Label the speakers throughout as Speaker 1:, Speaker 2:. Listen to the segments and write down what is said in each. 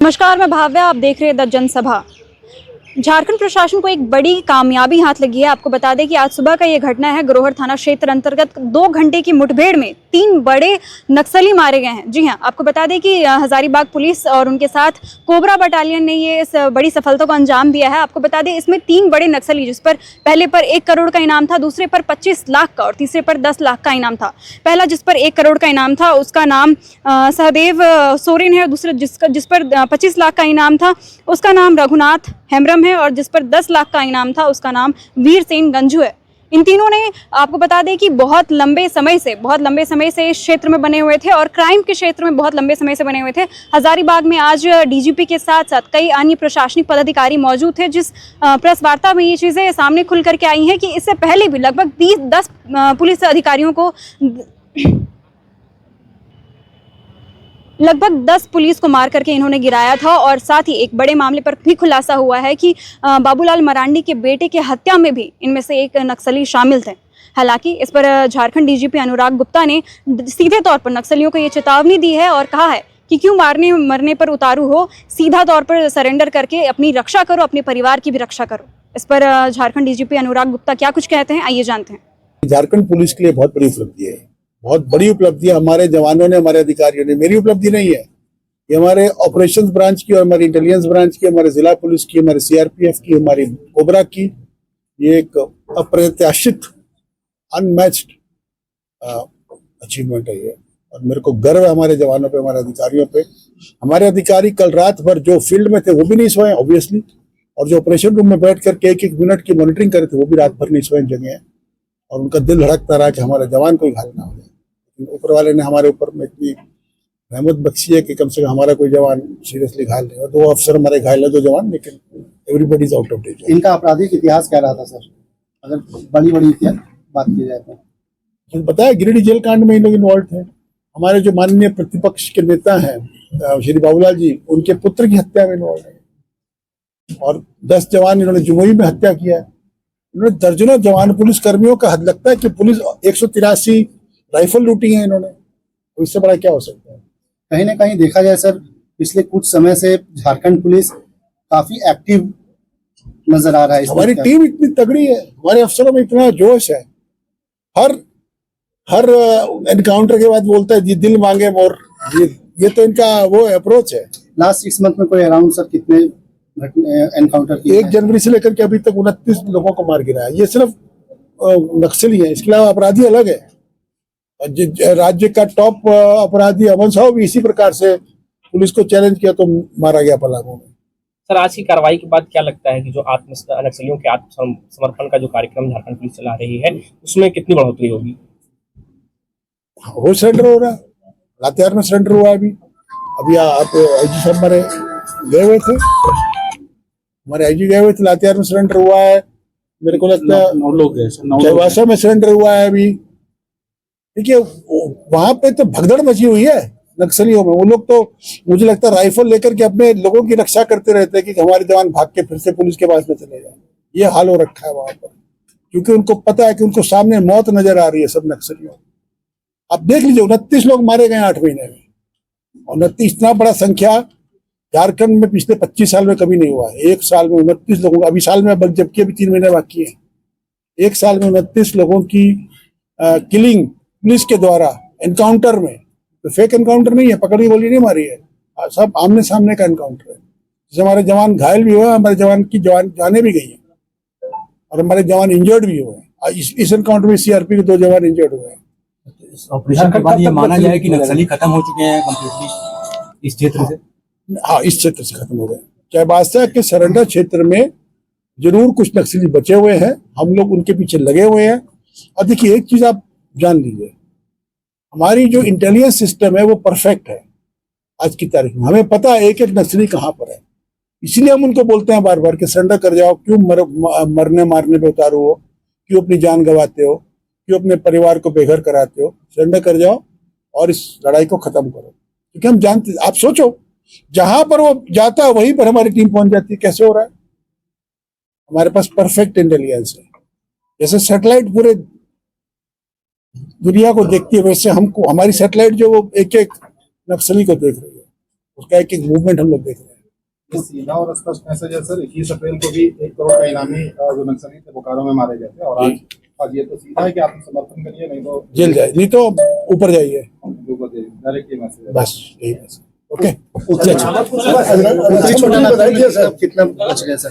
Speaker 1: नमस्कार, मैं भाव्या। आप देख रहे हैं द जनसभा। झारखंड प्रशासन को एक बड़ी कामयाबी हाथ लगी है। आपको बता दें कि आज सुबह का ये घटना है। गरोहर थाना क्षेत्र अंतर्गत 2 घंटे की मुठभेड़ में 3 बड़े नक्सली मारे गए हैं। जी हां, आपको बता दें कि हजारीबाग पुलिस और उनके साथ कोबरा बटालियन ने ये इस बड़ी सफलता को अंजाम दिया है। आपको बता दें इसमें 3 बड़े नक्सली, जिस पर पहले पर 1 करोड़ का इनाम था, दूसरे पर 25 लाख का और तीसरे पर 10 लाख का इनाम था। पहला जिस पर 1 करोड़ का इनाम था उसका नाम सहदेव सोरेन है। दूसरे जिस पर 25 लाख का इनाम था उसका नाम रघुनाथ हेम्ब्रम है और जिस पर 10 लाख का इनाम था उसका नाम वीर सेन गंजू है। इन तीनों ने, आपको बता दें कि बहुत लंबे समय से इस क्षेत्र में बने हुए थे और क्राइम के क्षेत्र में बहुत लंबे समय से बने हुए थे। हजारीबाग में आज डीजीपी के साथ साथ कई अन्य प्रशासनिक पदाधिकारी मौजूद थे, जिस प्रेस वार्ता में ये चीज़ें सामने खुल करके आई हैं कि इससे पहले भी लगभग 10 पुलिस अधिकारियों को लगभग 10 पुलिस को मार करके इन्होंने गिराया था। और साथ ही एक बड़े मामले पर भी खुलासा हुआ है कि बाबूलाल मरांडी के बेटे के हत्या में भी इनमें से एक नक्सली शामिल थे। हालांकि इस पर झारखंड डीजीपी अनुराग गुप्ता ने सीधे तौर पर नक्सलियों को ये चेतावनी दी है और कहा है कि क्यों मारने मरने पर उतारू हो, सीधा तौर पर सरेंडर करके अपनी रक्षा करो, अपने परिवार की भी रक्षा करो। इस पर झारखंड डीजीपी अनुराग गुप्ता क्या कुछ कहते हैं, आइए जानते हैं।
Speaker 2: झारखंड पुलिस के लिए बहुत बड़ी उपलब्धि है, बहुत बड़ी उपलब्धि है। हमारे जवानों ने, हमारे अधिकारियों ने, मेरी उपलब्धि नहीं है, ये हमारे ऑपरेशंस ब्रांच की और हमारी इंटेलिजेंस ब्रांच की, हमारे जिला पुलिस की, हमारे सीआरपीएफ की, हमारी कोबरा की, ये एक अप्रत्याशित अनमैच्ड अचीवमेंट है ये। और मेरे को गर्व है हमारे जवानों पे, हमारे अधिकारियों पे। हमारे अधिकारी कल रात भर जो फील्ड में थे वो भी नहीं सोए ऑब्वियसली, और जो ऑपरेशन रूम में बैठ करके 1-1 मिनट की मॉनिटरिंग करे थे वो भी रात भर नहीं सोए जगह है। और उनका दिल धड़कता रहा कि हमारे जवान कोई घायल ना हो जाए। ऊपर वाले ने हमारे ऊपर में इतनी रहमत बख्शी है कि कम से कम हमारा कोई जवान सीरियसली घायल नहीं। और 2 अफसर हमारे घायल है, 2 जवान, लेकिन everybody is out of danger.
Speaker 3: इनका आपराधिक इतिहास क्या रहा था सर, अगर बड़ी इतिहास बात की जाए तो?
Speaker 2: पता है, गिरिडीह जेल कांड में इन लोग इन्वॉल्व थे। हमारे जो माननीय प्रतिपक्ष के नेता हैं श्री बाबूलाल जी, उनके पुत्र की हत्या में इन्वॉल्व है। और 10 जवान इन्होंने जमुई में हत्या किया है। इन्होंने दर्जनों जवान पुलिस कर्मियों का, हद लगता है कि पुलिस 183 राइफल लूटी है इन्होंने। तो इससे बड़ा क्या हो सकता है?
Speaker 3: कहीं ना कहीं देखा जाए सर, पिछले कुछ समय से झारखंड पुलिस काफी एक्टिव नजर आ रहा है।
Speaker 2: हमारी टीम इतनी तगड़ी है, हमारे अफसरों में इतना जोश है। हर एनकाउंटर के बाद बोलता है जी दिल मांगे मोर। ये तो इनका वो अप्रोच है।
Speaker 3: लास्ट 6 मंथ में कोई अराउंड सर कितने एनकाउंटर किए?
Speaker 2: 1 जनवरी से लेकर के अभी तक 29 लोगों को मार गिरा है। ये सिर्फ नक्सली है, इसके अलावा अपराधी अलग है। राज्य का टॉप अपराधी अमन साहब भी इसी प्रकार से पुलिस को चैलेंज किया तो मारा गया पलामू में।
Speaker 4: सर, आज की कार्रवाई के बाद क्या लगता है कि जो नक्सलियों के आत्मसमर्पण का जो कार्यक्रम झारखंड पुलिस चला रही है उसमें कितनी बढ़ोतरी होगी?
Speaker 2: वो सरेंडर हो रहा है, लातेहार में सरेंडर हुआ है अभी आप आईजी साहब हमारे गए हुए थे, लातेहार में सरेंडर हुआ है। मेरे को लगता है
Speaker 3: 9 लोग हैं,
Speaker 2: चाईबासा में सरेंडर हुआ है अभी। देखिए वहां पे तो भगदड़ मची हुई है नक्सलियों में। वो लोग तो मुझे लगता है राइफल लेकर के अपने लोगों की रक्षा करते रहते हैं कि हमारे जवान भाग के फिर से पुलिस के पास में चले जाए। ये हाल हो रखा है वहां पर, क्योंकि उनको पता है कि उनको सामने मौत नजर आ रही है सब नक्सलियों। आप देख लीजिए 29 लोग मारे गए 8 महीने में, और 29 इतना बड़ा संख्या झारखंड में पिछले 25 साल में कभी नहीं हुआ है। 1 साल में 29 लोगों, अभी साल में जबकि अभी 3 महीने बाकी है, 1 साल में 29 लोगों की किलिंग पुलिस के द्वारा एनकाउंटर में। तो फेक एनकाउंटर नहीं है, पकड़ी गोली नहीं मारी है, सब आमने सामने का एनकाउंटर है। जैसे हमारे जवान घायल भी हुए, हमारे जवान की जाने भी गई है और हमारे जवान इंजर्ड भी हुए हैं। इस एनकाउंटर में सीआरपी के 2 जवान इंजर्ड हुए हैं।
Speaker 5: ऑपरेशन के बाद ये माना जाए कि नक्सली खत्म हो चुके हैं कंप्लीटली इस क्षेत्र से?
Speaker 2: हाँ, इस क्षेत्र से खत्म हो गए। चाईबासा के सरेंडर क्षेत्र में जरूर कुछ नक्सली बचे हुए हैं, हम लोग उनके पीछे लगे हुए हैं। और देखिए एक चीज आप जान लीजिए, हमारी जो इंटेलिजेंस सिस्टम है वो परफेक्ट है। आज की तारीख में हमें पता है एक नक्सली कहाँ पर है, इसीलिए हम उनको बोलते हैं बार बार कि सरेंडर कर जाओ। क्यों मरने मारने पे उतारू हो, क्यों अपनी जान गंवाते हो, क्यों अपने परिवार को बेघर कराते हो? सरेंडर कर जाओ और इस लड़ाई को खत्म करो। क्योंकि हम जानते, आप सोचो जहां पर वो जाता है वहीं पर हमारी टीम पहुंच जाती है। कैसे हो रहा है? हमारे पास परफेक्ट इंटेलिजेंस है। जैसे सैटेलाइट पूरे दुनिया को देखती है, वैसे हमको हमारी सैटेलाइट जो वो एक नक्सली को देख रही है, उसका एक मूवमेंट हम लोग देख रहे हैं।
Speaker 6: ये सीधा और स्पष्ट मैसेज है सर। 21 अप्रैल को भी 1 करोड़ का इनामी जो नक्सली थे बोकारो में मारे गए थे, और आज ये तो सीधा है कि आत्मसमर्पण करिए, नहीं तो
Speaker 2: जेल जाए, नहीं तो ऊपर जाइए,
Speaker 6: डायरेक्ट ये मैसेज है।
Speaker 2: बस यही मैसेज। ओके,
Speaker 3: कितना बच गया सर?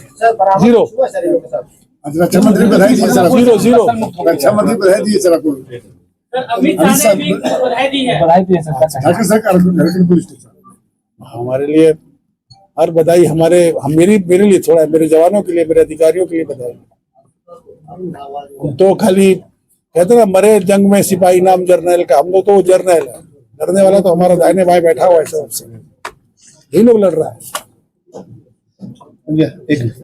Speaker 2: 0
Speaker 7: रक्षा मंत्री बधाई दिए सर,
Speaker 2: 0
Speaker 7: रक्षा मंत्री बधाई दिए सर आपको। झारखंड सरकार झारखंड पुलिस स्टेशन
Speaker 2: हमारे लिए हर बधाई, मेरे लिए थोड़ा है, मेरे जवानों के लिए, मेरे अधिकारियों के लिए बधाई। हम तो खाली कहते ना, मरे जंग में सिपाही नाम जर्नैल का, हम लोग तो जर्नैल है, लड़ने वाला तो हमारा दाहिने बाएं बैठा हुआ है, सबसे यही लोग लड़ रहा है।
Speaker 3: एक